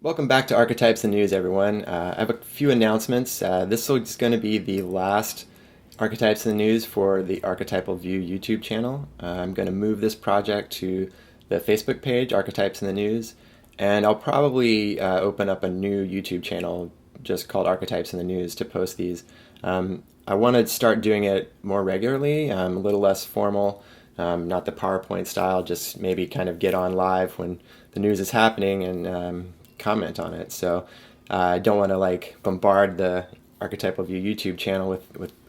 Welcome back to Archetypes and News, everyone. I have a few announcements. This is going to be the last Archetypes in the News for the ArchetypalView YouTube channel. I'm going to move this project to the Facebook page, Archetypes in the News, and I'll probably open up a new YouTube channel just called Archetypes in the News to post these. I want to start doing it more regularly, a little less formal, not the PowerPoint style, just maybe kind of get on live when the news is happening and comment on it. So I don't want to bombard the ArchetypalView YouTube channel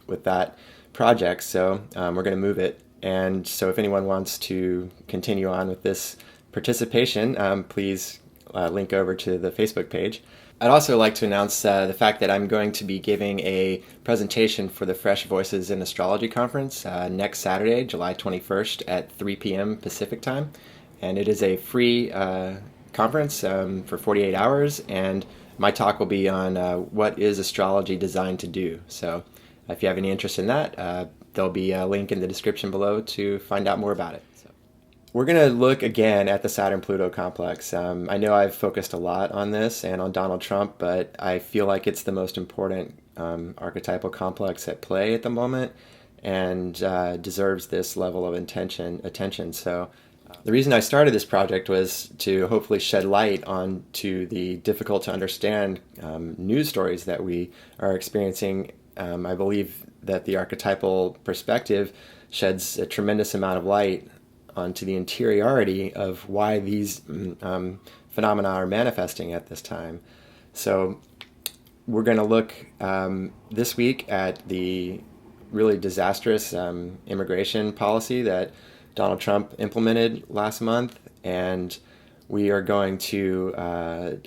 with that project, so we're going to move it. And so if anyone wants to continue on with this participation, please link over to the Facebook page. I'd also like to announce the fact that I'm going to be giving a presentation for the Fresh Voices in Astrology conference next Saturday, July 21st at 3 p.m. Pacific time. And it is a free conference for 48 hours, and my talk will be on what is astrology designed to do. So if you have any interest in that, there'll be a link in the description below to find out more about it. So we're going to look again at the Saturn-Pluto complex. I know I've focused a lot on this and on Donald Trump, but I feel like it's the most important archetypal complex at play at the moment and deserves this level of attention. So the reason I started this project was to hopefully shed light onto the difficult to understand news stories that we are experiencing. I believe that the archetypal perspective sheds a tremendous amount of light onto the interiority of why these phenomena are manifesting at this time. So we're going to look this week at the really disastrous immigration policy that Donald Trump implemented last month, and we are going to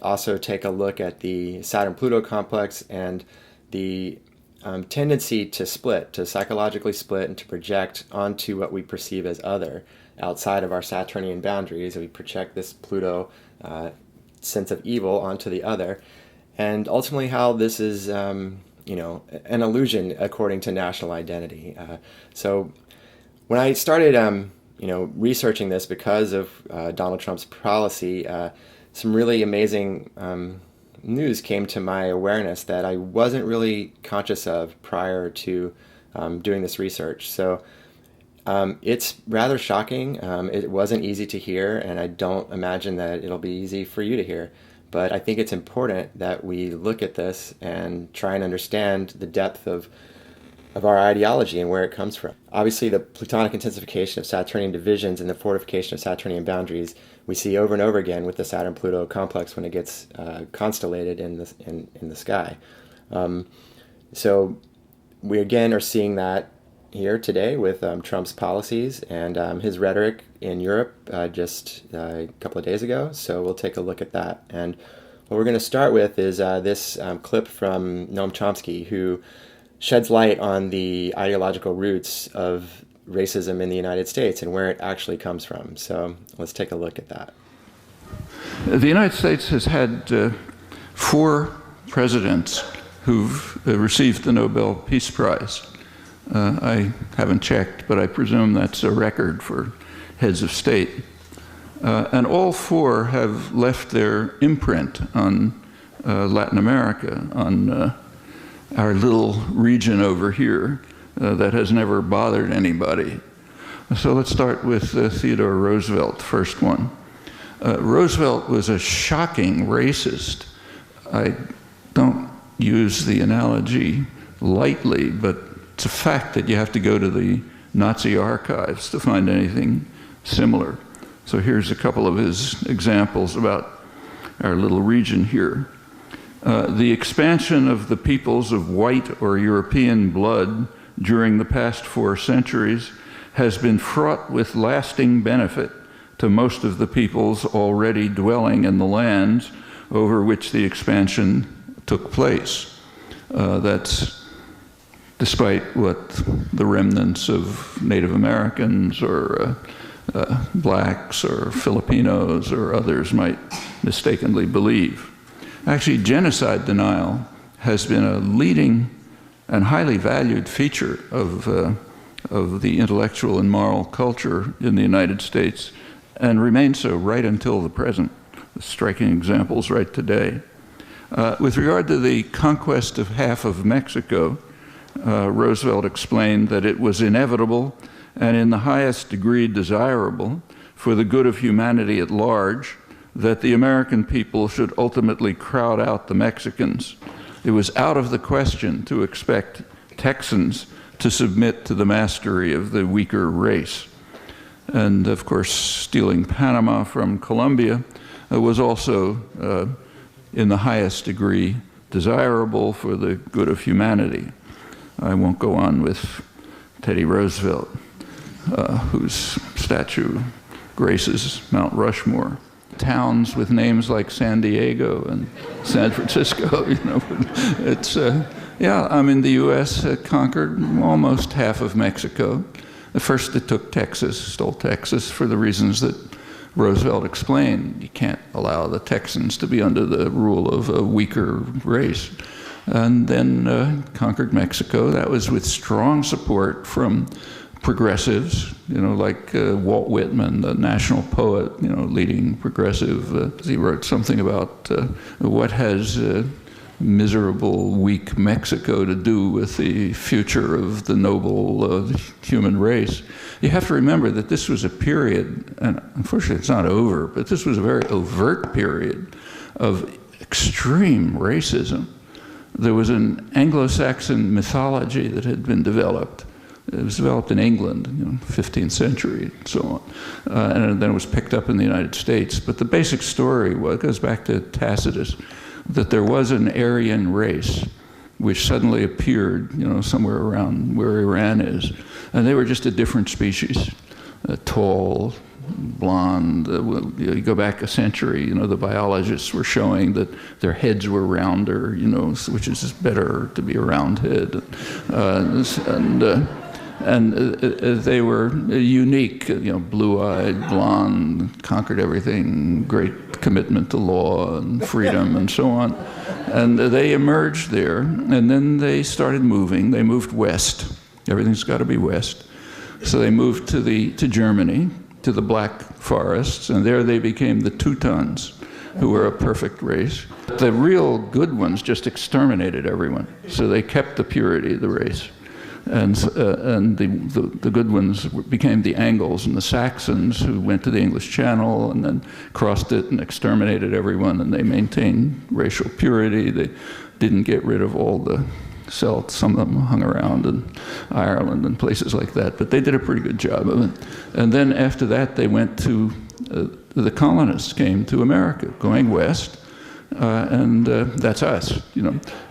also take a look at the Saturn-Pluto complex and the tendency to psychologically split and to project onto what we perceive as other outside of our Saturnian boundaries. We project this Pluto sense of evil onto the other, and ultimately how this is an illusion according to national identity. So when I started researching this because of Donald Trump's policy, some really amazing news came to my awareness that I wasn't really conscious of prior to doing this research. So it's rather shocking. It wasn't easy to hear, and I don't imagine that it'll be easy for you to hear. But I think it's important that we look at this and try and understand the depth of our ideology and where it comes from. Obviously, the Plutonic intensification of Saturnian divisions and the fortification of Saturnian boundaries we see over and over again with the Saturn-Pluto complex when it gets constellated in the sky. So we again are seeing that here today with Trump's policies and his rhetoric in Europe just a couple of days ago. So we'll take a look at that. And what we're going to start with is this clip from Noam Chomsky, who sheds light on the ideological roots of racism in the United States and where it actually comes from. So let's take a look at that. The United States has had 4 presidents who've received the Nobel Peace Prize. I haven't checked, but I presume that's a record for heads of state. And all 4 have left their imprint on Latin America, on our little region over here that has never bothered anybody. So let's start with Theodore Roosevelt, first one. Roosevelt was a shocking racist. I don't use the analogy lightly, but it's a fact that you have to go to the Nazi archives to find anything similar. So here's a couple of his examples about our little region here. The expansion of the peoples of white or European blood during the past 4 centuries has been fraught with lasting benefit to most of the peoples already dwelling in the lands over which the expansion took place. That's despite what the remnants of Native Americans or blacks or Filipinos or others might mistakenly believe. Actually, genocide denial has been a leading and highly valued feature of the intellectual and moral culture in the United States, and remains so right until the present. striking examples right today. With regard to the conquest of half of Mexico, Roosevelt explained that it was inevitable and in the highest degree desirable for the good of humanity at large that the American people should ultimately crowd out the Mexicans. It was out of the question to expect Texans to submit to the mastery of the weaker race. And of course, stealing Panama from Colombia was also in the highest degree desirable for the good of humanity. I won't go on with Teddy Roosevelt, whose statue graces Mount Rushmore. Towns with names like San Diego and San Francisco, it's, the U.S. Conquered almost half of Mexico. First it took Texas, stole Texas for the reasons that Roosevelt explained. You can't allow the Texans to be under the rule of a weaker race. And then conquered Mexico. That was with strong support from progressives, like Walt Whitman, the national poet, leading progressive. He wrote something about what has miserable, weak Mexico to do with the future of the noble human race. You have to remember that this was a period, and unfortunately it's not over, but this was a very overt period of extreme racism. There was an Anglo-Saxon mythology that had been developed. It was developed in England, 15th century, and so on. And then it was picked up in the United States. But the basic story goes back to Tacitus, that there was an Aryan race which suddenly appeared, somewhere around where Iran is. And they were just a different species, tall, blonde. You go back a century, the biologists were showing that their heads were rounder, which is better to be a round head. And they were unique, blue-eyed, blonde, conquered everything, great commitment to law and freedom and so on. And they emerged there, and then they started moving. They moved west. Everything's got to be west. So they moved to Germany, to the Black Forests, and there they became the Teutons, who were a perfect race. The real good ones just exterminated everyone, so they kept the purity of the race. And the good ones became the Angles and the Saxons, who went to the English Channel and then crossed it and exterminated everyone, and they maintained racial purity. They didn't get rid of all the Celts. Some of them hung around in Ireland and places like that, but they did a pretty good job of it. And then after that, they went to, the colonists came to America, going west, and that's us,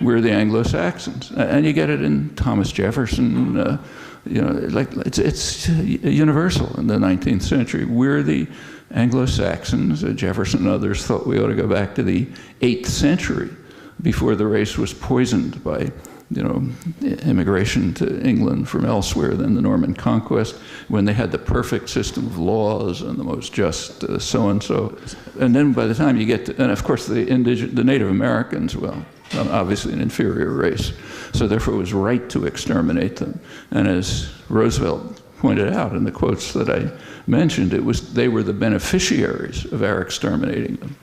we're the Anglo-Saxons. And you get it in Thomas Jefferson, it's universal in the 19th century. We're the Anglo-Saxons. Jefferson and others thought we ought to go back to the 8th century before the race was poisoned by immigration to England from elsewhere than the Norman conquest, when they had the perfect system of laws and the most just so-and-so. And then by the time you get to, and of course the Native Americans, well, obviously an inferior race, so therefore it was right to exterminate them. And as Roosevelt pointed out in the quotes that I mentioned, they were the beneficiaries of our exterminating them,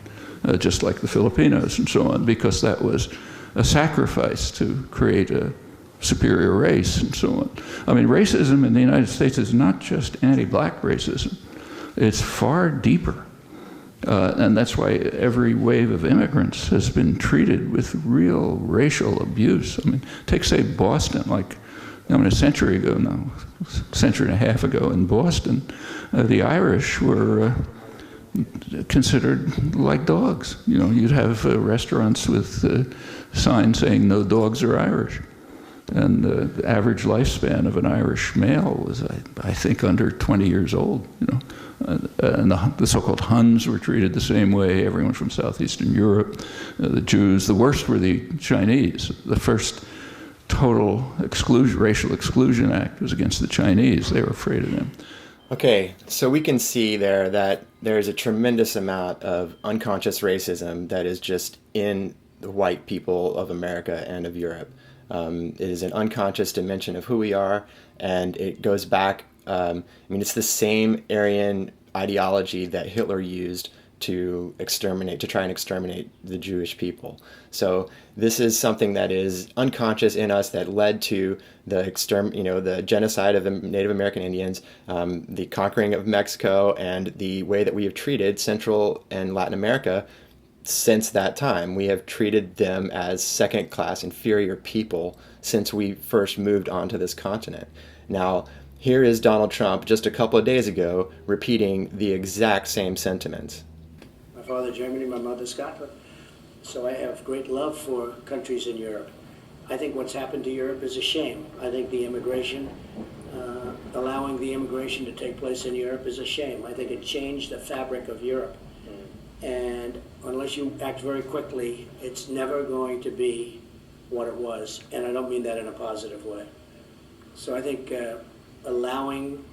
just like the Filipinos and so on, because that was a sacrifice to create a superior race and so on. I mean, racism in the United States is not just anti-black racism. It's far deeper. And that's why every wave of immigrants has been treated with real racial abuse. I mean, take, say, Boston, a century ago now, a century and a half ago in Boston, the Irish were considered like dogs. You'd have restaurants with signs saying no dogs are Irish. And the average lifespan of an Irish male was, I think, under 20 years old. And the so-called Huns were treated the same way, everyone from Southeastern Europe, the Jews. The worst were the Chinese. The first total racial exclusion act was against the Chinese. They were afraid of them. Okay, so we can see there that there's a tremendous amount of unconscious racism that is just in the white people of America and of Europe. It is an unconscious dimension of who we are, and it goes back, it's the same Aryan ideology that Hitler used to try and exterminate the Jewish people. So this is something that is unconscious in us that led to the genocide of the Native American Indians, the conquering of Mexico, and the way that we have treated Central and Latin America since that time. We have treated them as second-class, inferior people since we first moved onto this continent. Now, here is Donald Trump just a couple of days ago repeating the exact same sentiments. My father Germany, my mother Scotland. So I have great love for countries in Europe. I think what's happened to Europe is a shame. I think the immigration, allowing the immigration to take place in Europe is a shame. I think it changed the fabric of Europe. And unless you act very quickly, it's never going to be what it was. And I don't mean that in a positive way. So I think allowing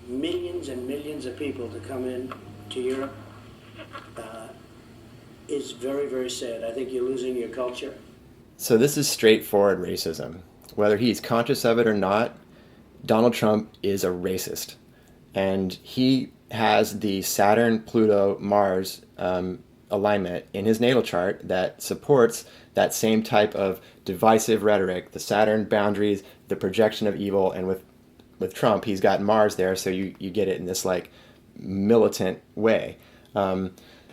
millions and millions of people to come in to Europe is very, very sad. I think you're losing your culture. So this is straightforward racism. Whether he's conscious of it or not, Donald Trump is a racist. And he has the Saturn-Pluto-Mars alignment in his natal chart that supports that same type of divisive rhetoric, the Saturn boundaries, the projection of evil, and with Trump, he's got Mars there, so you get it in this like militant way.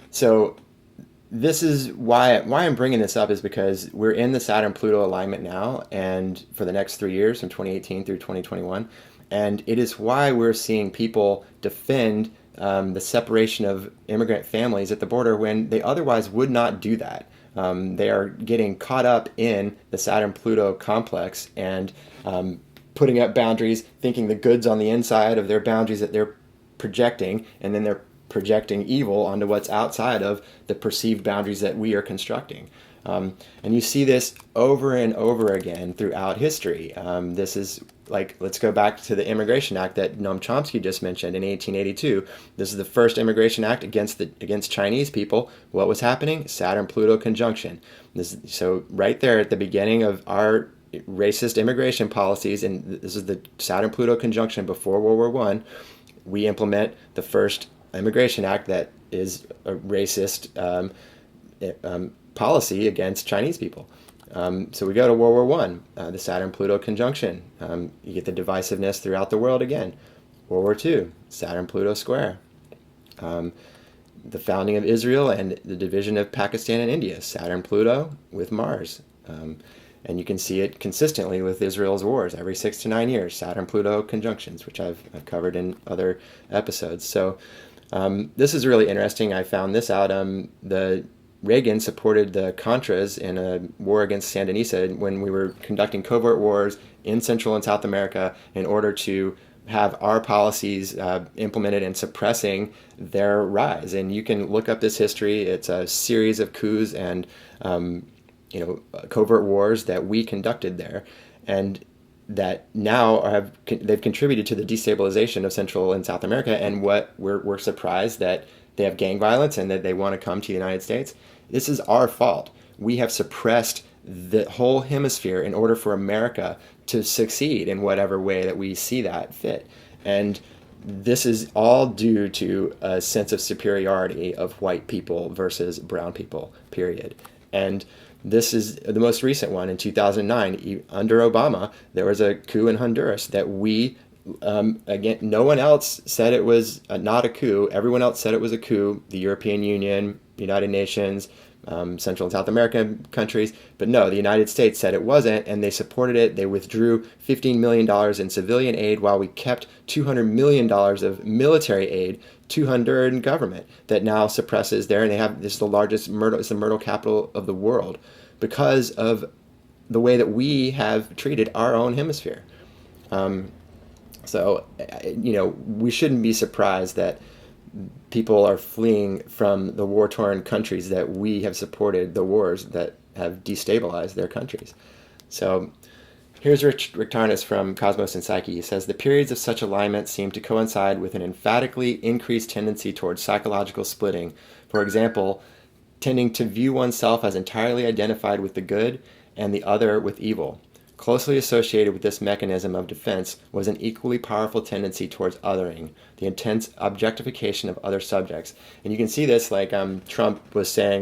So this is why I'm bringing this up, is because we're in the Saturn-Pluto alignment now, and for the next 3 years, from 2018 through 2021, and it is why we're seeing people defend the separation of immigrant families at the border when they otherwise would not do that. They are getting caught up in the Saturn-Pluto complex and putting up boundaries, thinking the good's on the inside of their boundaries that they're projecting, and then they're projecting evil onto what's outside of the perceived boundaries that we are constructing. And you see this over and over again throughout history. This is like, let's go back to the Immigration Act that Noam Chomsky just mentioned in 1882. This is the first Immigration Act against Chinese people. What was happening? Saturn-Pluto conjunction. So right there at the beginning of our racist immigration policies, and this is the Saturn-Pluto conjunction before World War I, we implement the first Immigration Act that is a racist policy against Chinese people. So we go to World War I, the Saturn-Pluto conjunction. You get the divisiveness throughout the world again. World War II, Saturn-Pluto square. The founding of Israel and the division of Pakistan and India, Saturn-Pluto with Mars. And you can see it consistently with Israel's wars every 6 to 9 years, Saturn-Pluto conjunctions, which I've covered in other episodes. So this is really interesting. I found this out. Reagan supported the Contras in a war against Sandinista when we were conducting covert wars in Central and South America in order to have our policies implemented in suppressing their rise. And you can look up this history. It's a series of coups and covert wars that we conducted there, and that now they've contributed to the destabilization of Central and South America. And what we're surprised that they have gang violence and that they want to come to the United States. This is our fault. We have suppressed the whole hemisphere in order for America to succeed in whatever way that we see that fit. And this is all due to a sense of superiority of white people versus brown people, period. And this is the most recent one in 2009. Under Obama, there was a coup in Honduras that we, again, no one else said it was not a coup. Everyone else said it was a coup. The European Union, United Nations, Central and South American countries. But no, the United States said it wasn't, and they supported it. They withdrew $15 million in civilian aid while we kept $200 million of military aid to Honduran government that now suppresses there. And they have, this is the largest murder, it's the murder capital of the world because of the way that we have treated our own hemisphere. So, we shouldn't be surprised that people are fleeing from the war-torn countries that we have supported, the wars that have destabilized their countries. So here's Rick Tarnas from Cosmos and Psyche. He says, the periods of such alignment seem to coincide with an emphatically increased tendency towards psychological splitting. For example, tending to view oneself as entirely identified with the good and the other with evil. Closely associated with this mechanism of defense was an equally powerful tendency towards othering, the intense objectification of other subjects. And you can see this, like Trump was saying,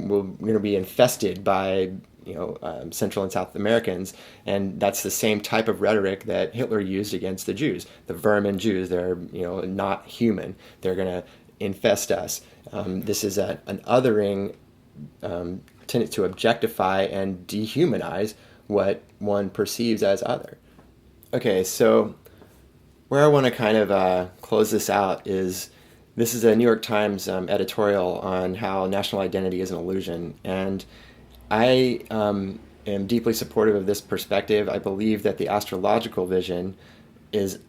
we're going to be infested by Central and South Americans, and that's the same type of rhetoric that Hitler used against the Jews. The vermin Jews, they're not human. They're going to infest us. This is an othering tendency to objectify and dehumanize what one perceives as other. Okay, so where I want to kind of close this out is, this is a New York Times editorial on how national identity is an illusion, and I am deeply supportive of this perspective. I believe that the astrological vision is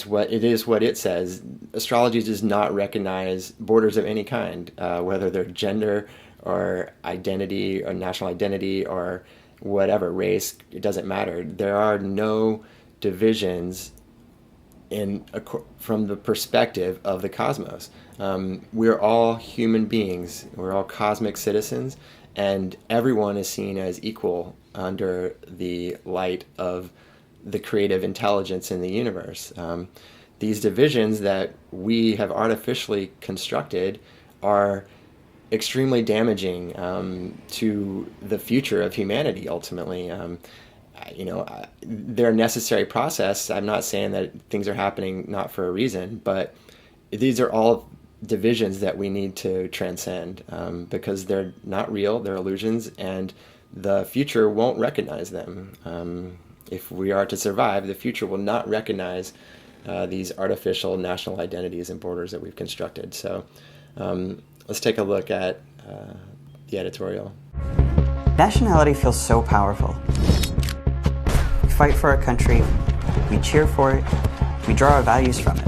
what it says. Astrology does not recognize borders of any kind, whether they're gender or identity or national identity or whatever, race, it doesn't matter. There are no divisions from the perspective of the cosmos. We're all human beings. We're all cosmic citizens, and everyone is seen as equal under the light of the creative intelligence in the universe. These divisions that we have artificially constructed are extremely damaging to the future of humanity, ultimately. They're a necessary process. I'm not saying that things are happening not for a reason, but these are all divisions that we need to transcend, because they're not real, they're illusions, and the future won't recognize them. If we are to survive, the future will not recognize these artificial national identities and borders that we've constructed. So let's take a look at the editorial. Nationality feels so powerful. We fight for our country, we cheer for it, we draw our values from it.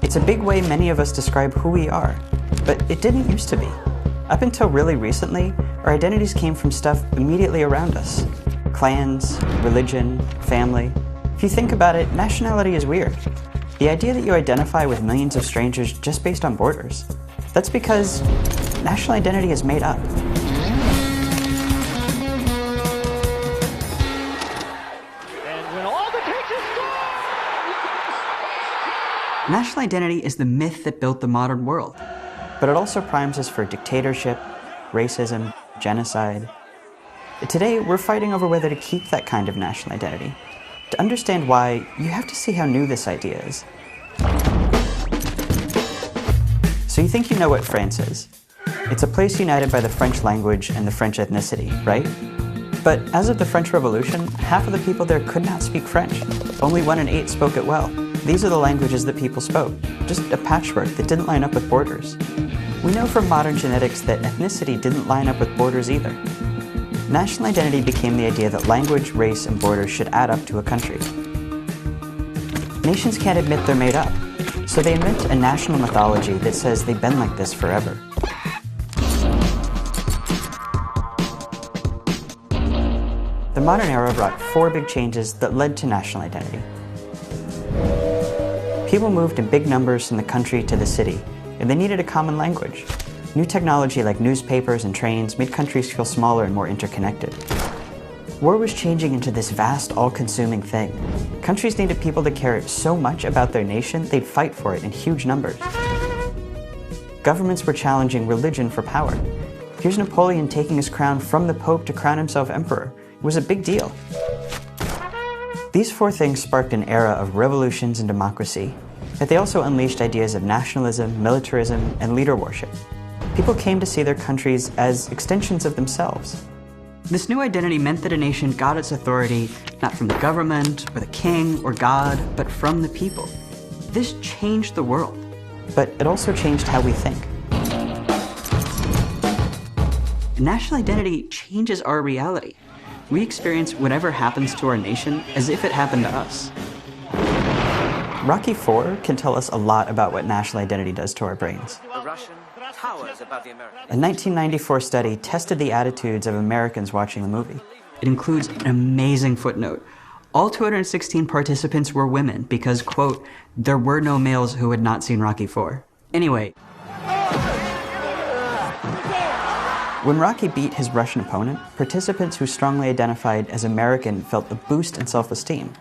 It's a big way many of us describe who we are, but it didn't used to be. Up until really recently, our identities came from stuff immediately around us. Clans, religion, family. If you think about it, nationality is weird. The idea that you identify with millions of strangers just based on borders. That's because national identity is made up. National identity is the myth that built the modern world, but it also primes us for dictatorship, racism, genocide. Today, we're fighting over whether to keep that kind of national identity. To understand why, you have to see how new this idea is. So you think you know what France is. It's a place united by the French language and the French ethnicity, right? But as of the French Revolution, half of the people there could not speak French. Only 1 in 8 spoke it well. These are the languages that people spoke, just a patchwork that didn't line up with borders. We know from modern genetics that ethnicity didn't line up with borders either. National identity became the idea that language, race, and borders should add up to a country. Nations can't admit they're made up, so they invent a national mythology that says they've been like this forever. The modern era brought 4 big changes that led to national identity. People moved in big numbers from the country to the city, and they needed a common language. New technology like newspapers and trains made countries feel smaller and more interconnected. War was changing into this vast, all-consuming thing. Countries needed people to care so much about their nation, they'd fight for it in huge numbers. Governments were challenging religion for power. Here's Napoleon taking his crown from the Pope to crown himself emperor. It was a big deal. These 4 things sparked an era of revolutions and democracy, but they also unleashed ideas of nationalism, militarism, and leader worship. People came to see their countries as extensions of themselves. This new identity meant that a nation got its authority not from the government, or the king, or God, but from the people. This changed the world, but it also changed how we think. National identity changes our reality. We experience whatever happens to our nation as if it happened to us. Rocky IV can tell us a lot about what national identity does to our brains. The Russian towers above the American. A 1994 study tested the attitudes of Americans watching the movie. It includes an amazing footnote. All 216 participants were women because, quote, there were no males who had not seen Rocky IV. Anyway, When Rocky beat his Russian opponent, participants who strongly identified as American felt a boost in self-esteem.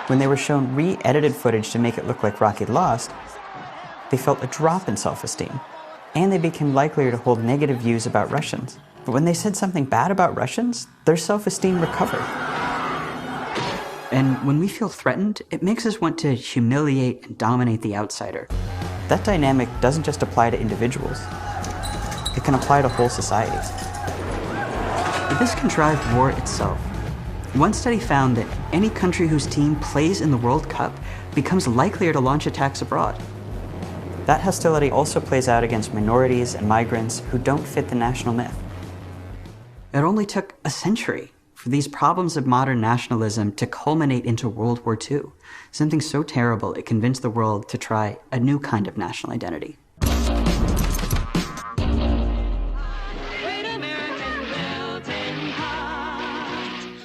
When they were shown re-edited footage to make it look like Rocky lost, they felt a drop in self-esteem, and they became likelier to hold negative views about Russians. But when they said something bad about Russians, their self-esteem recovered. And when we feel threatened, it makes us want to humiliate and dominate the outsider. That dynamic doesn't just apply to individuals. It can apply to whole societies. But this can drive war itself. One study found that any country whose team plays in the World Cup becomes likelier to launch attacks abroad. That hostility also plays out against minorities and migrants who don't fit the national myth. It only took a century for these problems of modern nationalism to culminate into World War II, something so terrible it convinced the world to try a new kind of national identity.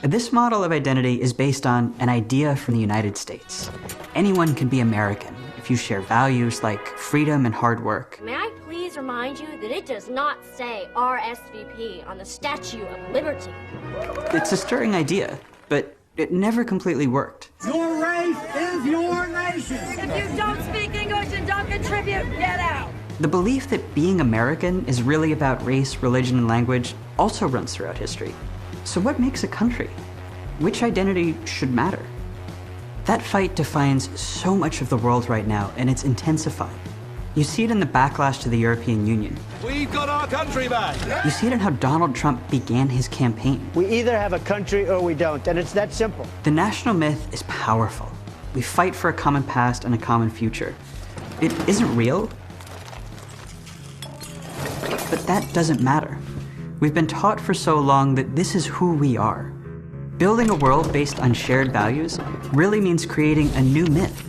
This model of identity is based on an idea from the United States. Anyone can be American if you share values like freedom and hard work. May I please remind you that it does not say RSVP on the Statue of Liberty. It's a stirring idea, but it never completely worked. Your race is your nation. If you don't speak English and don't contribute, get out. The belief that being American is really about race, religion, and language also runs throughout history. So what makes a country? Which identity should matter? That fight defines so much of the world right now, and it's intensifying. You see it in the backlash to the European Union. We've got our country back. You see it in how Donald Trump began his campaign. We either have a country or we don't, and it's that simple. The national myth is powerful. We fight for a common past and a common future. It isn't real, but that doesn't matter. We've been taught for so long that this is who we are. Building a world based on shared values really means creating a new myth.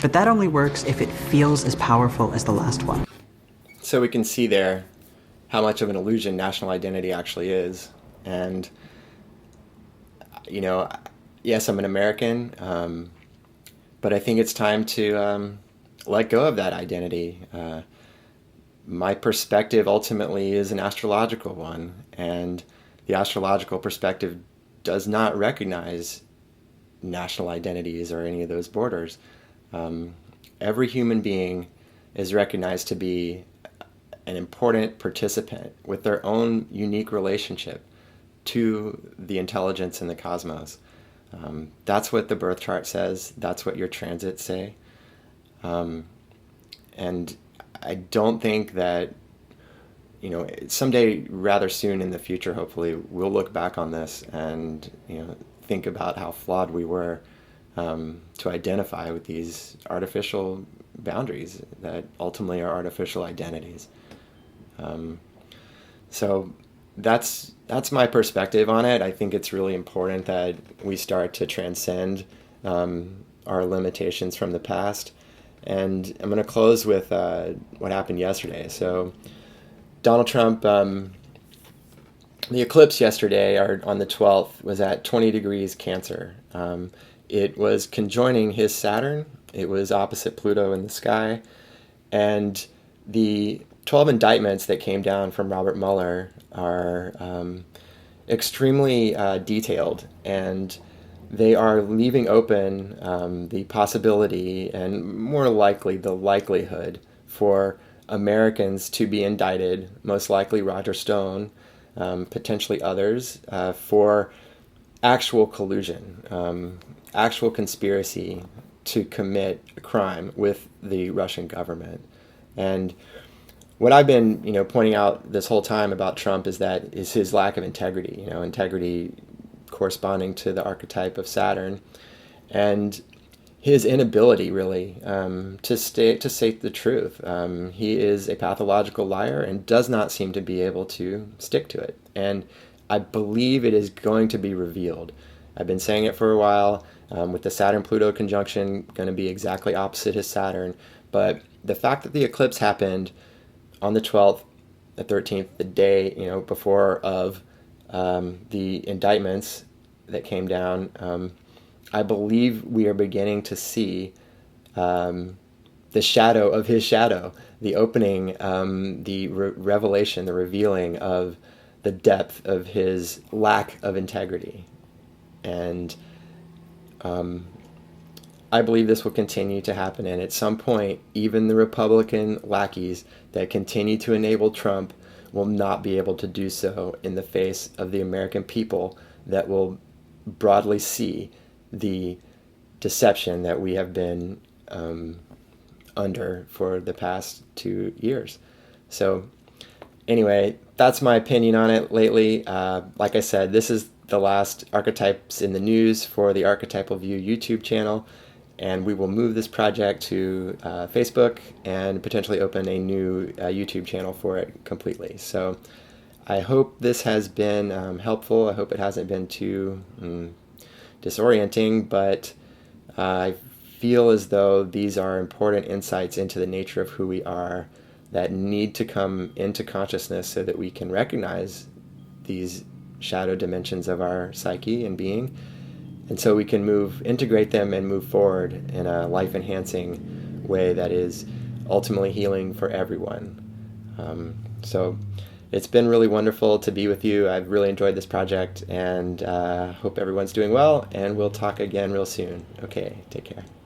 But that only works if it feels as powerful as the last one. So we can see there how much of an illusion national identity actually is. And, you know, yes, I'm an American, but I think it's time to let go of that identity. My perspective ultimately is an astrological one, and the astrological perspective does not recognize national identities or any of those borders. Every human being is recognized to be an important participant with their own unique relationship to the intelligence in the cosmos. That's what the birth chart says. That's what your transits say. And I don't think that, you know, someday rather soon in the future, hopefully, we'll look back on this and, you know, think about how flawed we were to identify with these artificial boundaries that ultimately are artificial identities. So that's my perspective on it. I think it's really important that we start to transcend our limitations from the past. And I'm going to close with what happened yesterday. So Donald Trump, the eclipse yesterday, or on the 12th, was at 20 degrees Cancer. It was conjoining his Saturn. It was opposite Pluto in the sky. And the 12 indictments that came down from Robert Mueller are extremely detailed, and they are leaving open the possibility and more likely the likelihood for Americans to be indicted, most likely Roger Stone, potentially others, for actual collusion, actual conspiracy to commit a crime with the Russian government. And what I've been, pointing out this whole time about Trump is his lack of integrity, integrity corresponding to the archetype of Saturn, and his inability really to say the truth. He is a pathological liar and does not seem to be able to stick to it. And I believe it is going to be revealed. I've been saying it for a while, with the Saturn-Pluto conjunction going to be exactly opposite his Saturn. But the fact that the eclipse happened on the 12th, the 13th, the day before of the indictments that came down, I believe we are beginning to see the the shadow of his shadow, the opening, the revelation, the revealing of the depth of his lack of integrity. And I believe this will continue to happen, and at some point, even the Republican lackeys that continue to enable Trump will not be able to do so in the face of the American people that will broadly see the deception that we have been under for the past 2 years. So anyway, that's my opinion on it lately. Like I said, this is the last Archetypes in the News for the Archetypal View YouTube channel, and we will move this project to Facebook and potentially open a new YouTube channel for it completely. So I hope this has been helpful. I hope it hasn't been too disorienting, but I feel as though these are important insights into the nature of who we are that need to come into consciousness so that we can recognize these shadow dimensions of our psyche and being, and so we can integrate them and move forward in a life-enhancing way that is ultimately healing for everyone. So it's been really wonderful to be with you. I've really enjoyed this project, and hope everyone's doing well, and we'll talk again real soon. Okay, take care.